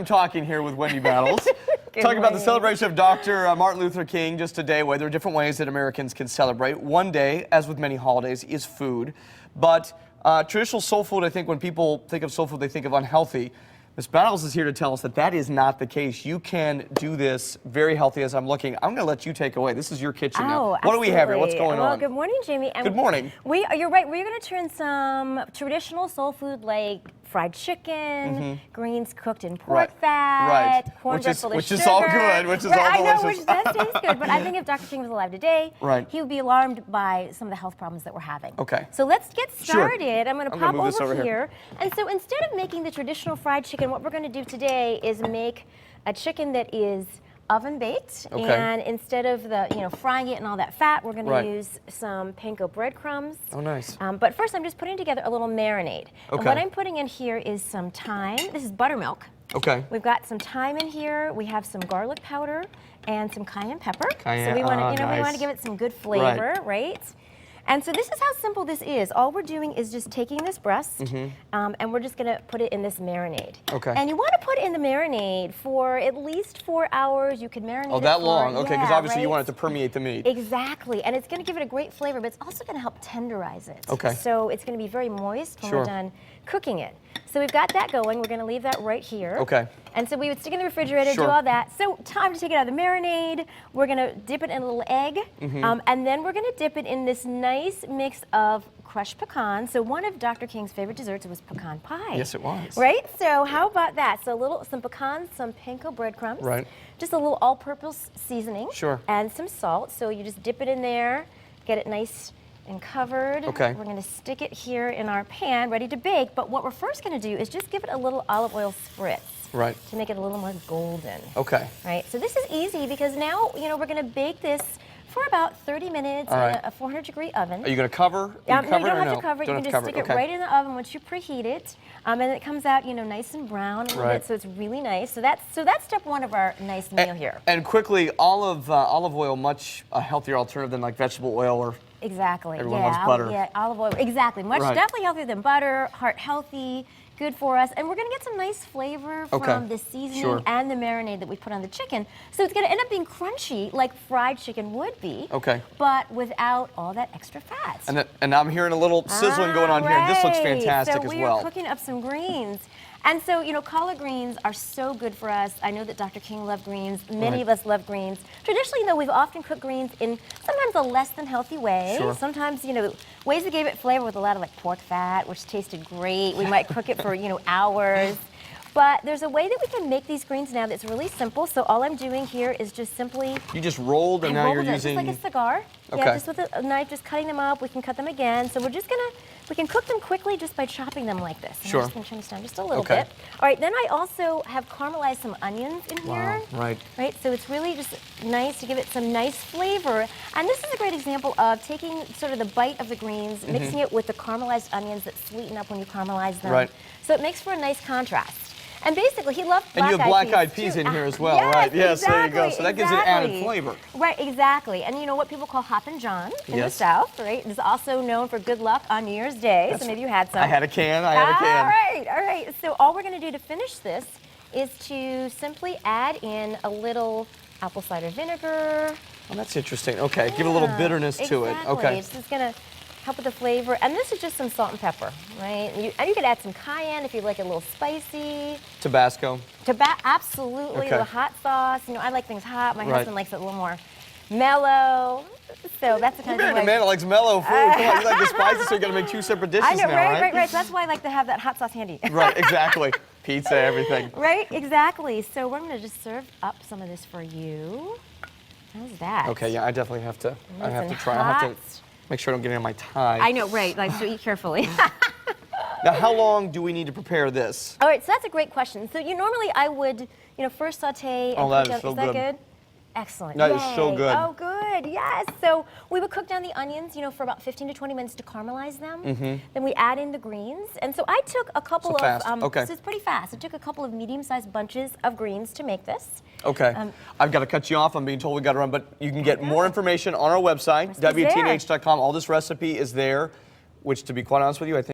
I'm talking here with Wendy Battles. Talking about the celebration of Dr. Martin Luther King just a day away. There are different ways that Americans can celebrate. One day, as with many holidays, is food. But traditional soul food, I think when people think of soul food, they think of unhealthy. Ms. Battles is here to tell us that that is not the case. You can do this very healthy as I'm looking. I'm going to let you take away. This is your kitchen now. What do we have here? What's going on? Well, good morning, Jamie. Good morning. You're right. We're going to turn some traditional soul food like fried chicken, greens cooked in pork fat, cornbread full of which sugar. is all good, which is all delicious. I know, which does taste good. But I think if Dr. King was alive today, he would be alarmed by some of the health problems that we're having. Okay. So let's get started. I'm going to pop over here. And so instead of making the traditional fried chicken, what we're going to do today is make a chicken that is oven baked, and instead of the frying it and all that fat, we're going to use some panko breadcrumbs. Oh, nice. But first, I'm just putting together a little marinade. And what I'm putting in here is some thyme. This is buttermilk. Okay. We've got some thyme in here. We have some garlic powder and some cayenne pepper. So we want to, we want to give it some good flavor, right? And so this is how simple this is. All we're doing is just taking this breast, and we're just going to put it in this marinade. Okay. And you want to put it in the marinade for at least 4 hours. You could marinate it that for, long? Okay, because obviously you want it to permeate the meat. Exactly, and it's going to give it a great flavor, but it's also going to help tenderize it. Okay. So it's going to be very moist when we're done cooking it. So we've got that going. We're going to leave that right here. Okay. And so we would stick it in the refrigerator, do all that. So time to take it out of the marinade. We're going to dip it in a little egg, and then we're going to dip it in this nice mix of crushed pecans. So one of Dr. King's favorite desserts was pecan pie. Yes, it was. Right? So how about that? So some pecans, some panko breadcrumbs. Right. Just a little all-purpose seasoning. Sure. And some salt. So you just dip it in there, get it nice and covered. Okay. We're going to stick it here in our pan, ready to bake. But what we're first going to do is just give it a little olive oil spritz. Right. To make it a little more golden. Okay. Right. So this is easy because now we're going to bake this for about 30 minutes in a 400-degree oven. Are you going to cover? No, you don't have to cover it. You can just stick it okay. right in the oven once you preheat it, and it comes out, nice and brown a little bit, so it's really nice. So that's step one of our nice meal here. And quickly, olive oil, much a healthier alternative than like vegetable oil or. Exactly. Everyone loves butter. Yeah, olive oil. Exactly. Much definitely healthier than butter. Heart healthy. Good for us, and we're going to get some nice flavor from the seasoning and the marinade that we put on the chicken. So it's going to end up being crunchy like fried chicken would be, but without all that extra fat. And I'm hearing a little sizzling going on here. This looks fantastic as well. So we are cooking up some greens. And so, collard greens are so good for us. I know that Dr. King loved greens. Many of us love greens. Traditionally, though, we've often cooked greens in sometimes a less than healthy way. Sometimes, ways that gave it flavor with a lot of like pork fat, which tasted great. We might cook it for, hours. But there's a way that we can make these greens now that's really simple. So all I'm doing here is just simply... You just rolled and now you're using... Just like a cigar. Yeah, just with a knife, just cutting them up. We can cut them again. So we're just we can cook them quickly just by chopping them like this. And I'm just going to turn this down just a little bit. All right, then I also have caramelized some onions in here. Right. So it's really just nice to give it some nice flavor. And this is a great example of taking sort of the bite of the greens, mixing it with the caramelized onions that sweeten up when you caramelize them. So it makes for a nice contrast. And basically, he loved black-eyed peas. And you have black-eyed peas in here as well, right? Yes, there you go. So that gives it added flavor. Right, exactly. And what people call Hoppin' John in the South, right? Is also known for good luck on New Year's Day. So maybe you had some. I had a can. I had a can. All right. So all we're going to do to finish this is to simply add in a little apple cider vinegar. Oh, that's interesting. Okay, give it a little bitterness to it. Okay. It's just going to help with the flavor. And this is just some salt and pepper, right? And you could add some cayenne if you like it a little spicy. Tabasco. Absolutely. The hot sauce. I like things hot. My husband likes it a little more mellow. So that's the kind of thing. You're a man that likes mellow food. Come on, you like the spicy, so you got to make 2 separate dishes now, right? Right. So that's why I like to have that hot sauce handy. Right, exactly. Pizza, everything. Right, exactly. So we're going to just serve up some of this for you. How's that? Okay, yeah, I definitely have to. I have to try. I have to make sure I don't get it in my tie. I know, right? So eat carefully. Now, how long do we need to prepare this? All right, so that's a great question. So normally I would, first saute. And that is so is that good? Excellent. That is so good. Oh, good. Yes. So we would cook down the onions, for about 15 to 20 minutes to caramelize them. Then we add in the greens. And so I took a couple of... So it's pretty fast. I took a couple of medium-sized bunches of greens to make this. Okay. I've got to cut you off. I'm being told we got to run, but you can get more information on our website, WTNH.com. All this recipe is there, which, to be quite honest with you, I think